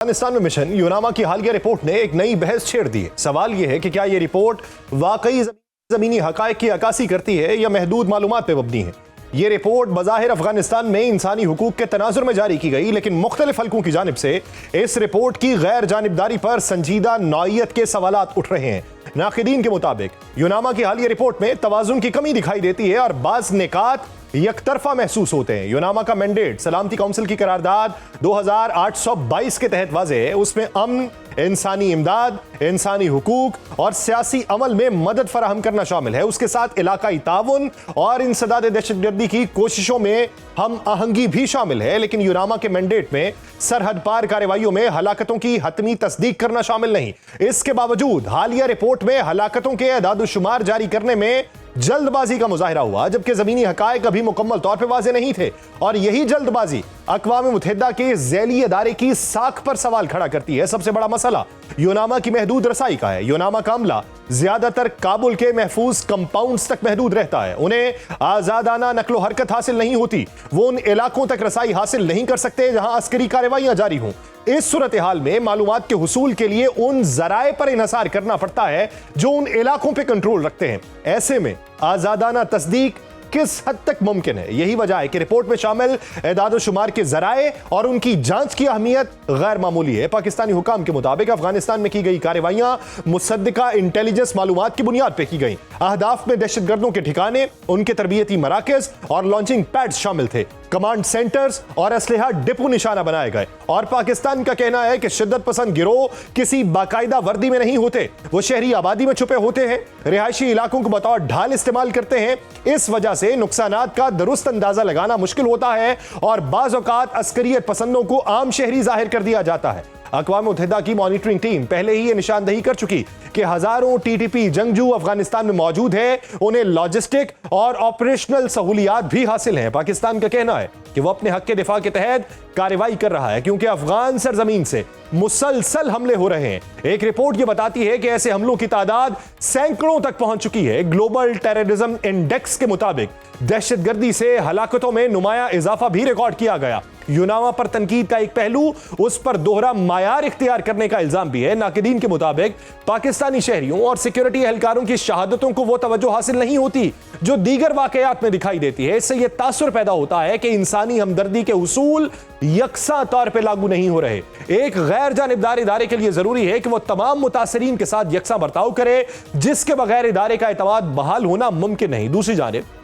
افغانستان میں مشن یوناما کی حالیہ رپورٹ نے ایک نئی بحث چھیڑ دی ہے۔ سوال یہ ہے کہ کیا یہ رپورٹ واقعی زمینی حقائق کی عکاسی کرتی ہے یا محدود معلومات پہ مبنی ہے؟ یہ رپورٹ بظاہر افغانستان میں انسانی حقوق کے تناظر میں جاری کی گئی، لیکن مختلف حلقوں کی جانب سے اس رپورٹ کی غیر جانبداری پر سنجیدہ نوعیت کے سوالات اٹھ رہے ہیں۔ ناقدین کے مطابق یوناما کی حالیہ رپورٹ میں توازن کی کمی دکھائی دیتی ہے اور بعض نکات یک طرفہ محسوس ہوتے ہیں۔ یوناما کا مینڈیٹ سلامتی کونسل کی قرارداد 2822 کے تحت واضح ہے۔ اس میں امن، انسانی امداد، انسانی حقوق اور سیاسی عمل میں مدد فراہم کرنا شامل ہے۔ اس کے ساتھ علاقائی تعاون اور انسداد دہشت گردی کی کوششوں میں ہم آہنگی بھی شامل ہے، لیکن یوناما کے مینڈیٹ میں سرحد پار کارروائیوں میں ہلاکتوں کی حتمی تصدیق کرنا شامل نہیں۔ اس کے باوجود حالیہ رپورٹ میں ہلاکتوں کے اعداد و شمار جاری کرنے میں جلد بازی کا مظاہرہ ہوا، جبکہ زمینی حقائق ابھی مکمل طور پہ واضح نہیں تھے، اور یہی جلد بازی اقوام متحدہ کے ذیلی ادارے کی ساکھ پر سوال کھڑا کرتی ہے۔ سب سے بڑا مسئلہ یوناما کی محدود رسائی کا ہے۔ یوناما کا عملہ زیادہ تر کابل کے محفوظ کمپاؤنڈز تک محدود رہتا ہے، انہیں آزادانہ نقل و حرکت حاصل نہیں ہوتی، وہ ان علاقوں تک رسائی حاصل نہیں کر سکتے جہاں عسکری کارروائیاں جاری ہوں۔ اس صورتحال میں معلومات کے حصول کے لیے ان ذرائع پر انحصار کرنا پڑتا ہے جو ان علاقوں پہ کنٹرول رکھتے ہیں۔ ایسے میں آزادانہ تصدیق کس حد تک ممکن ہے؟ یہی وجہ ہے کہ رپورٹ میں شامل اعداد و شمار کے ذرائع اور ان کی جانچ کی اہمیت غیر معمولی ہے۔ پاکستانی حکام کے مطابق افغانستان میں کی گئی کارروائیاں مصدقہ انٹیلیجنس معلومات کی بنیاد پہ کی گئیں۔ اہداف میں دہشت گردوں کے ٹھکانے، ان کے تربیتی مراکز اور لانچنگ پیڈز شامل تھے۔ کمانڈ سینٹرز اور اسلحہ ڈپو نشانہ بنائے گئے، اور پاکستان کا کہنا ہے کہ شدت پسند گروہ کسی باقاعدہ وردی میں نہیں ہوتے، وہ شہری آبادی میں چھپے ہوتے ہیں، رہائشی علاقوں کو بطور ڈھال استعمال کرتے ہیں۔ اس وجہ سے نقصانات کا درست اندازہ لگانا مشکل ہوتا ہے اور بعض اوقات عسکریت پسندوں کو عام شہری ظاہر کر دیا جاتا ہے۔ اقوام متحدہ کی مانیٹرنگ ٹیم پہلے ہی یہ نشاندہی کر چکی کہ ہزاروں ٹی ٹی پی جنگجو افغانستان میں موجود ہے، انہیں لاجسٹک اور آپریشنل سہولیات بھی حاصل ہیں۔ پاکستان کا کہنا ہے کہ وہ اپنے حق کے دفاع کے تحت کارروائی کر رہا ہے، کیونکہ افغان سرزمین سے مسلسل حملے ہو رہے ہیں۔ ایک رپورٹ یہ بتاتی ہے کہ ایسے حملوں کی تعداد سینکڑوں تک پہنچ چکی ہے۔ گلوبل ٹیررزم انڈیکس کے مطابق دہشت گردی سے ہلاکتوں میں نمایاں اضافہ بھی ریکارڈ کیا گیا۔ یوناما پر تنقید کا ایک پہلو اس پر دوہرا معیار اختیار کرنے کا الزام بھی ہے۔ ناقدین کے مطابق پاکستانی شہریوں اور سیکیورٹی اہلکاروں کی شہادتوں کو وہ توجہ حاصل نہیں ہوتی جو دیگر واقعات میں دکھائی دیتی ہے۔ اس سے یہ تاثر پیدا ہوتا ہے کہ انسانی ہمدردی کے اصول یکساں طور پہ لاگو نہیں ہو رہے۔ ایک غیر جانبدار ادارے کے لیے ضروری ہے کہ وہ تمام متاثرین کے ساتھ یکساں برتاؤ کرے، جس کے بغیر ادارے کا اعتماد بحال ہونا ممکن نہیں۔ دوسری جانب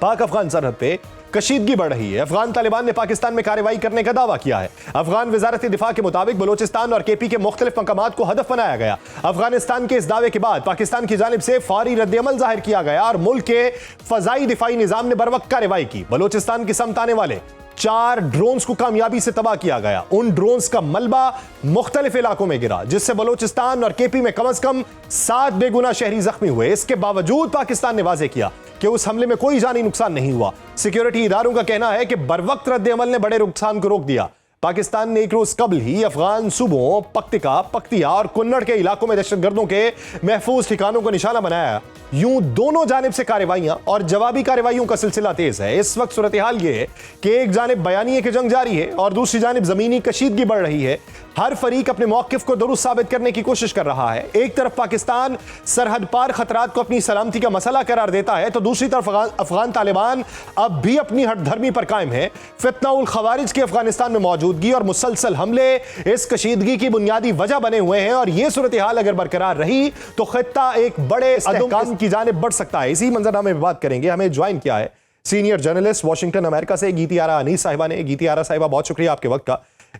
پاک افغان سرحد پہ کشیدگی بڑھ رہی ہے۔ افغان طالبان نے پاکستان میں کارروائی کرنے کا دعویٰ کیا ہے۔ افغان وزارت دفاع کے مطابق بلوچستان اور کے پی کے مختلف مقامات کو ہدف بنایا گیا۔ افغانستان کے اس دعوے کے بعد پاکستان کی جانب سے فوری رد عمل ظاہر کیا گیا اور ملک کے فضائی دفاعی نظام نے بروقت کارروائی کی۔ بلوچستان کی سمت آنے والے 4 ڈرونز کو کامیابی سے تباہ کیا گیا۔ ان ڈرونز کا ملبہ مختلف علاقوں میں گرا، جس سے بلوچستان اور کے پی میں کم از کم 7 بے گناہ شہری زخمی ہوئے۔ اس کے باوجود پاکستان نے واضح کیا کہ اس حملے میں کوئی جانی نقصان نہیں ہوا۔ سیکیورٹی اداروں کا کہنا ہے کہ بروقت رد عمل نے بڑے نقصان کو روک دیا۔ پاکستان نے ایک روز قبل ہی افغان صوبوں پکتیکا، پکتیا اور کنڑ کے علاقوں میں دہشت گردوں کے محفوظ ٹھکانوں کو نشانہ بنایا۔ یوں دونوں جانب سے کارروائیاں اور جوابی کارروائیوں کا سلسلہ تیز ہے۔ اس وقت صورتحال یہ ہے کہ ایک جانب بیانیے کی جنگ جاری ہے اور دوسری جانب زمینی کشیدگی بڑھ رہی ہے۔ ہر فریق اپنے موقف کو درست ثابت کرنے کی کوشش کر رہا ہے۔ ایک طرف پاکستان سرحد پار خطرات کو اپنی سلامتی کا مسئلہ قرار دیتا ہے، تو دوسری طرف افغان طالبان اب بھی اپنی ہٹ دھرمی پر قائم ہے۔ فتنہ الخوارج کی افغانستان میں موجودگی اور مسلسل حملے اس کشیدگی کی بنیادی وجہ بنے ہوئے ہیں، اور یہ صورتحال اگر برقرار رہی تو خطہ ایک بڑے استحکام کی جانب بڑھ سکتا ہے۔ اسی منظرنامے میں بات کریں گے۔ ہمیں جوائن کیا ہے سینئر جرنلسٹ واشنگٹن امریکہ سے گیتی آرا انیس صاحبہ نے۔ گیتی آرا صاحبہ بہت شکریہ آپ کے وقت کا۔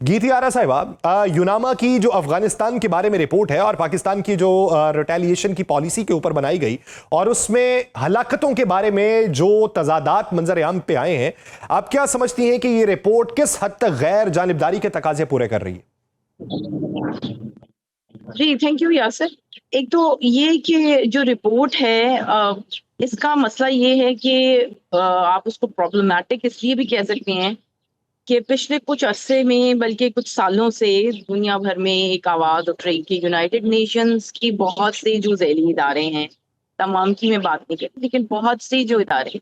گیتی آرا صاحبہ، یوناما کی جو افغانستان کے بارے میں رپورٹ ہے اور پاکستان کی جو ریٹیلیشن کی پالیسی کے اوپر بنائی گئی، اور اس میں ہلاکتوں کے بارے میں جو تضادات منظر عام پہ آئے ہیں، آپ کیا سمجھتی ہیں کہ یہ رپورٹ کس حد تک غیر جانبداری کے تقاضے پورے کر رہی ہے؟ جی تھینک یو یاسر۔ ایک تو یہ کہ جو رپورٹ ہے اس کا مسئلہ یہ ہے کہ آپ اس کو پرابلمٹک اس لیے بھی کہہ سکتے ہیں کہ پچھلے کچھ عرصے میں بلکہ کچھ سالوں سے دنیا بھر میں ایک آواز اٹھ رہی کہ یونائٹڈ نیشنز کی بہت سے جو ذیلی ادارے ہیں، تمام کی میں بات نہیں کرتی لیکن بہت سے جو ادارے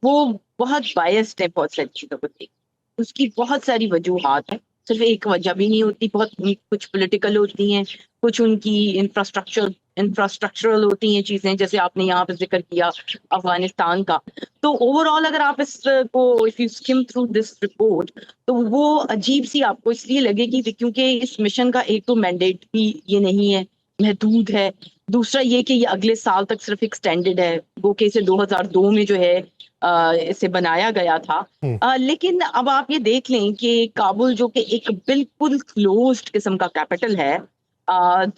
وہ بہت بائسڈ ہیں بہت ساری چیزوں کو دیکھ، اس کی بہت ساری وجوہات ہیں۔ صرف ایک وجہ بھی نہیں ہوتی, بہت کچھ پولیٹیکل ہوتی ہیں, کچھ ان کی انفراسٹرکچرل ہوتی ہیں چیزیں, جیسے آپ نے یہاں پہ ذکر کیا افغانستان کا. تو اوور آل اگر آپ اس کو if you skim through this report تو وہ عجیب سی آپ کو اس لیے لگے گی کیونکہ اس مشن کا ایک تو مینڈیٹ بھی یہ نہیں ہے, محدود ہے. دوسرا یہ کہ یہ اگلے سال تک صرف ایکسٹینڈڈ ہے, وہ کہ اسے 2002 میں جو ہے اسے بنایا گیا تھا. لیکن اب آپ یہ دیکھ لیں کہ کابل جو کہ ایک بالکل کلوزڈ قسم کا کیپٹل ہے,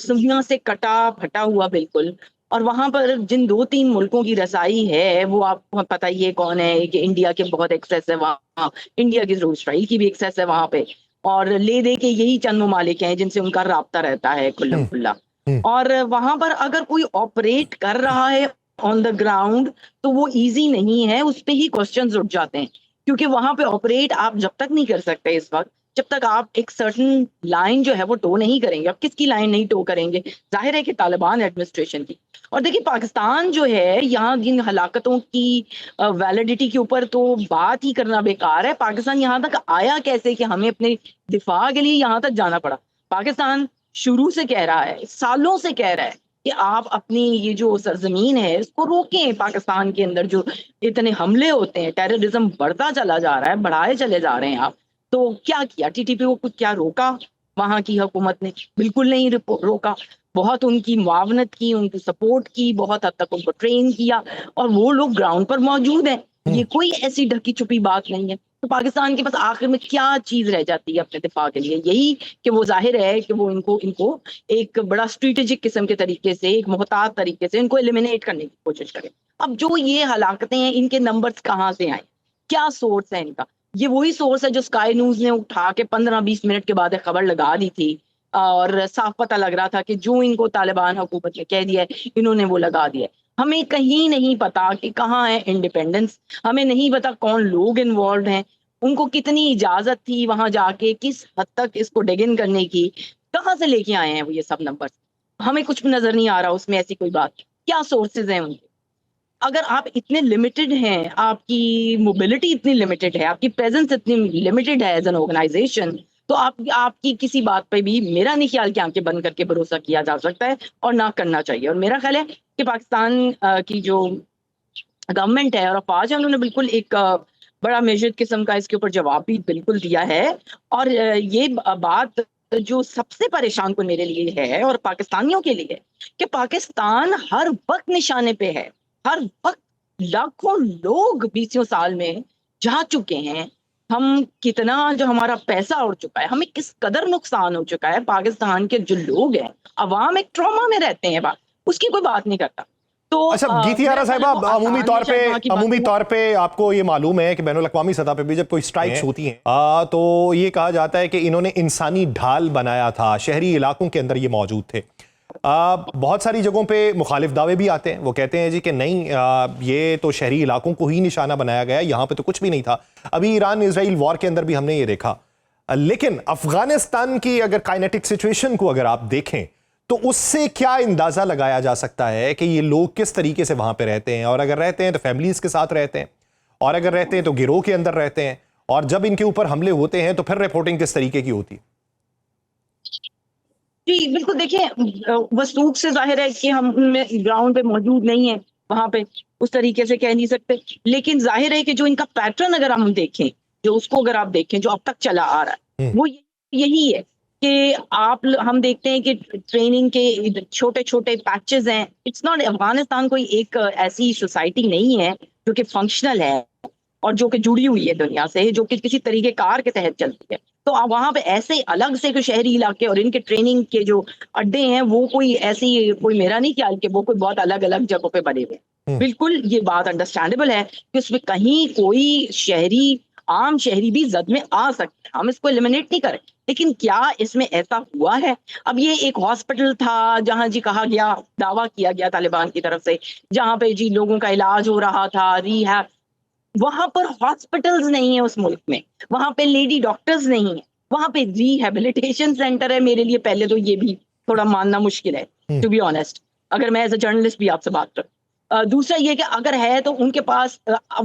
دنیا سے کٹا پھٹا ہوا بالکل, اور وہاں پر جن 2-3 ملکوں کی رسائی ہے وہ آپ کو پتہ ہی ہے کون ہے, کہ انڈیا کے بہت ایکسیس ہے وہاں, انڈیا کی اسرائیل کی بھی ایکسیس ہے وہاں پہ, اور لے دے کے یہی چند ممالک ہیں جن سے ان کا رابطہ رہتا ہے کھلم کھلا. اور وہاں پر اگر کوئی آپریٹ کر رہا ہے آن دا گراؤنڈ تو وہ ایزی نہیں ہے, اس پہ ہی کوسچنز اٹھ جاتے ہیں, کیونکہ وہاں پہ آپریٹ آپ جب تک نہیں کر سکتے اس وقت جب تک آپ ایک سرٹن لائن جو ہے وہ ٹو نہیں کریں گے. اب کس کی لائن نہیں ٹو کریں گے؟ ظاہر ہے کہ طالبان ایڈمنسٹریشن کی. اور دیکھیں پاکستان جو ہے یہاں جن ہلاکتوں کی ویلڈیٹی کے اوپر تو بات ہی کرنا بیکار ہے. پاکستان یہاں تک آیا کیسے کہ ہمیں اپنے دفاع کے لیے یہاں تک جانا پڑا؟ پاکستان شروع سے کہہ رہا ہے, سالوں سے کہہ رہا ہے کہ آپ اپنی یہ جو سرزمین ہے اس کو روکیں. پاکستان کے اندر جو اتنے حملے ہوتے ہیں, ٹیررزم بڑھتا چلا جا رہا ہے, بڑھائے چلے جا رہے ہیں آپ, تو کیا کیا ٹی ٹی پی کو کیا روکا؟ وہاں کی حکومت نے بالکل نہیں روکا. بہت ان کی معاونت کی, ان کی سپورٹ کی, بہت حد تک ان کو ٹرین کیا, اور وہ لوگ گراؤنڈ پر موجود ہیں. یہ کوئی ایسی ڈھکی چھپی بات نہیں ہے. تو پاکستان کے پاس آخر میں کیا چیز رہ جاتی ہے اپنے دفاع کے لیے؟ یہی کہ وہ ظاہر ہے کہ وہ ان کو ایک بڑا اسٹریٹجک قسم کے طریقے سے, ایک محتاط طریقے سے ان کو ایلیمینیٹ کرنے کی کوشش کریں. اب جو یہ ہلاکتیں ہیں ان کے نمبرز کہاں سے آئیں؟ کیا سورس ہے ان کا؟ یہ وہی سورس ہے جو اسکائی نیوز نے اٹھا کے 15-20 منٹ کے بعد خبر لگا دی تھی, اور صاف پتہ لگ رہا تھا کہ جو ان کو طالبان حکومت نے کہہ دیا ہے انہوں نے وہ لگا دیا ہے. ہمیں کہیں نہیں پتا کہ کہاں ہے انڈیپینڈنس, ہمیں نہیں پتا کون لوگ انوالوڈ ہیں, ان کو کتنی اجازت تھی وہاں جا کے, کس حد تک اس کو ڈگ ان کرنے کی, کہاں سے لے کے آئے ہیں وہ یہ سب نمبر. ہمیں کچھ بھی نظر نہیں آ رہا اس میں ایسی کوئی بات. کیا سورسز ہیں ان کے؟ اگر آپ اتنے لمیٹڈ ہیں, آپ کی موبلٹی اتنی لمیٹڈ ہے, آپ کی پریزنس اتنی لمیٹڈ ہے ایز این آرگنائزیشن, تو آپ کی کسی بات پہ بھی میرا نہیں خیال کہ آنکھیں بند کر کے بھروسہ کیا جا سکتا ہے, اور نہ کرنا چاہیے. اور میرا خیال ہے کہ پاکستان کی جو گورنمنٹ ہے اور افواج ہے انہوں نے بالکل ایک بڑا میجر قسم کا اس کے اوپر جواب بھی بالکل دیا ہے. اور یہ بات جو سب سے پریشان کن میرے لیے ہے اور پاکستانیوں کے لیے, کہ پاکستان ہر وقت نشانے پہ ہے, ہر وقت. لاکھوں لوگ 20 سال میں جا چکے ہیں. ہم کتنا جو ہمارا پیسہ اڑ چکا ہے, ہمیں کس قدر نقصان ہو چکا ہے. پاکستان کے جو لوگ ہیں, عوام ایک ٹراما میں رہتے ہیں, اس کی کوئی بات نہیں کرتا. تو اچھا گیتی آرا صاحبہ, عمومی طور پہ آپ کو یہ معلوم ہے کہ بین الاقوامی سطح پہ بھی جب کوئی سٹرائکس ہوتی ہیں تو یہ کہا جاتا ہے کہ انہوں نے انسانی ڈھال بنایا تھا, شہری علاقوں کے اندر یہ موجود تھے. بہت ساری جگہوں پہ مخالف دعوے بھی آتے ہیں, وہ کہتے ہیں جی کہ نہیں, یہ تو شہری علاقوں کو ہی نشانہ بنایا گیا, یہاں پہ تو کچھ بھی نہیں تھا. ابھی ایران اسرائیل وار کے اندر بھی ہم نے یہ دیکھا. لیکن افغانستان کی اگر کائنیٹک سچویشن کو اگر آپ دیکھیں تو اس سے کیا اندازہ لگایا جا سکتا ہے کہ یہ لوگ کس طریقے سے وہاں پہ رہتے ہیں, اور اگر رہتے ہیں تو فیملیز کے ساتھ رہتے ہیں, اور اگر رہتے ہیں تو گروہ کے اندر رہتے ہیں, اور جب ان کے اوپر حملے ہوتے ہیں تو پھر رپورٹنگ کس طریقے کی ہوتی ہے؟ جی بالکل, دیکھیں وثوق سے ظاہر ہے کہ ہم گراؤنڈ پہ موجود نہیں ہیں, وہاں پہ اس طریقے سے کہہ نہیں سکتے. لیکن ظاہر ہے کہ جو ان کا پیٹرن اگر ہم دیکھیں, جو اس کو اگر آپ دیکھیں جو اب تک چلا آ رہا ہے, وہ یہی ہے کہ ہم دیکھتے ہیں کہ ٹریننگ کے چھوٹے چھوٹے پیچز ہیں. اٹس ناٹ, افغانستان کوئی ایک ایسی سوسائٹی نہیں ہے جو کہ فنکشنل ہے اور جو کہ جڑی ہوئی ہے دنیا سے, جو کہ کسی طریقے کار کے تحت چلتی ہے. تو وہاں پہ ایسے الگ سے کوئی شہری علاقے اور ان کے ٹریننگ کے جو اڈے ہیں وہ کوئی ایسی, کوئی میرا نہیں خیال کہ وہ کوئی بہت الگ الگ جگہوں پہ بنے ہوئے. بالکل یہ بات انڈرسٹینڈیبل ہے کہ اس میں کہیں کوئی شہری, عام شہری بھی زد میں آ سکتے ہیں, ہم اس کو ایلیمینیٹ نہیں کریں. لیکن کیا اس میں ایسا ہوا ہے؟ اب یہ ایک ہاسپٹل تھا جہاں جی کہا گیا, دعویٰ کیا گیا طالبان کی طرف سے, جہاں پہ جی لوگوں کا علاج ہو رہا تھا, ریہیب. وہاں پر ہاسپٹلز نہیں ہیں اس ملک میں, وہاں پہ لیڈی ڈاکٹرز نہیں ہیں, وہاں پہ ریہیبلیٹیشن سینٹر ہے. میرے لیے پہلے تو یہ بھی تھوڑا ماننا مشکل ہے ٹو بی آنیسٹ, اگر میں ایز اے جرنلسٹ بھی آپ سے بات کروں. دوسرا یہ کہ اگر ہے تو ان کے پاس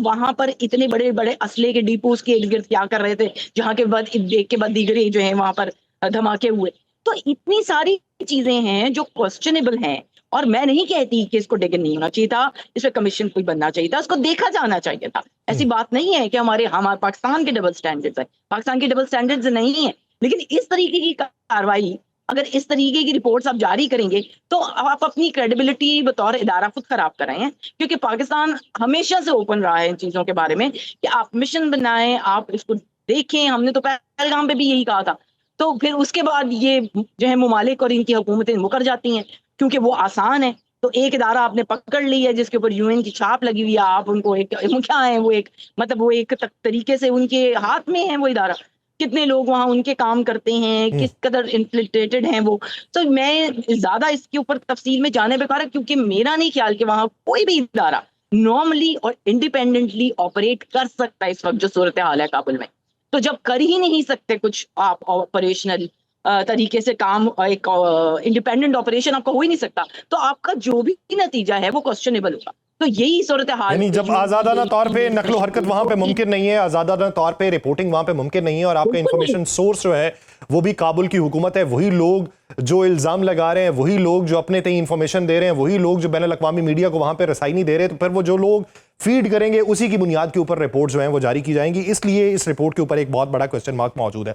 وہاں پر اتنے بڑے بڑے اسلحے کے ڈیپوز کے ارد گرد کیا کر رہے تھے جہاں کے بعد ایک کے بعد دیگرے جو ہیں وہاں پر دھماکے ہوئے. تو اتنی ساری چیزیں ہیں جو کوسچنیبل ہیں, اور میں نہیں کہتی کہ اس کو ٹیکن نہیں ہونا چاہیے تھا, اس پہ کمیشن کوئی بننا چاہیے تھا, اس کو دیکھا جانا چاہیے تھا. ایسی بات نہیں ہے کہ ہمارے پاکستان کے ڈبل سٹینڈرڈز ہیں, پاکستان کے ڈبل سٹینڈرڈز نہیں ہیں, لیکن اس طریقے کی کاروائی, اگر اس طریقے کی رپورٹس آپ جاری کریں گے تو آپ اپنی کریڈیبلٹی بطور ادارہ خود خراب کر رہے ہیں. کیونکہ پاکستان ہمیشہ سے اوپن رہا ہے ان چیزوں کے بارے میں کہ آپ مشن بنائیں, آپ اس کو دیکھیں. ہم نے تو پہلگام پہ بھی یہی کہا تھا. تو پھر اس کے بعد یہ جو ہے ممالک اور ان کی حکومتیں مکر جاتی ہیں کیونکہ وہ آسان ہے. تو ایک ادارہ آپ نے پکڑ لی ہے جس کے اوپر یو این کی چھاپ لگی ہوئی ہے, آپ ان کو ایک کیا ہے, وہ ایک مطلب وہ ایک طریقے سے ان کے ہاتھ میں ہے وہ ادارہ. کتنے لوگ وہاں ان کے کام کرتے ہیں, کس قدر انفلٹریٹڈ ہیں وہ. تو میں زیادہ اس کے اوپر تفصیل میں جانے بے کار ہے, کیونکہ میرا نہیں خیال کہ وہاں کوئی بھی ادارہ نارملی اور انڈیپینڈنٹلی آپریٹ کر سکتا ہے اس وقت جو صورتحال ہے کابل میں. تو جب کر ہی نہیں سکتے کچھ آپ آپریشنل طریقے سے کام, ایک انڈیپینڈنٹ آپریشن آپ کا ہو ہی نہیں سکتا, تو آپ کا جو بھی نتیجہ ہے وہ کوسچنیبل ہوگا. تو یہی صورتحال, یعنی جب آزادانہ طور پہ نقل و حرکت وہاں پہ ممکن نہیں ہے, آزادانہ طور پہ رپورٹنگ وہاں پہ ممکن نہیں ہے, اور آپ کا انفارمیشن سورس جو ہے وہ بھی کابل کی حکومت ہے, وہی لوگ جو الزام لگا رہے ہیں, وہی لوگ جو اپنے تئیں انفارمیشن دے رہے ہیں, وہی لوگ جو بین الاقوامی میڈیا کو وہاں پہ رسائی نہیں دے رہے, تو پھر وہ جو لوگ فیڈ کریں گے اسی کی بنیاد کے اوپر رپورٹ جو ہیں وہ جاری کی جائیں گی. اس لیے اس رپورٹ کے اوپر ایک بہت بڑا کوسچن مارک موجود ہے.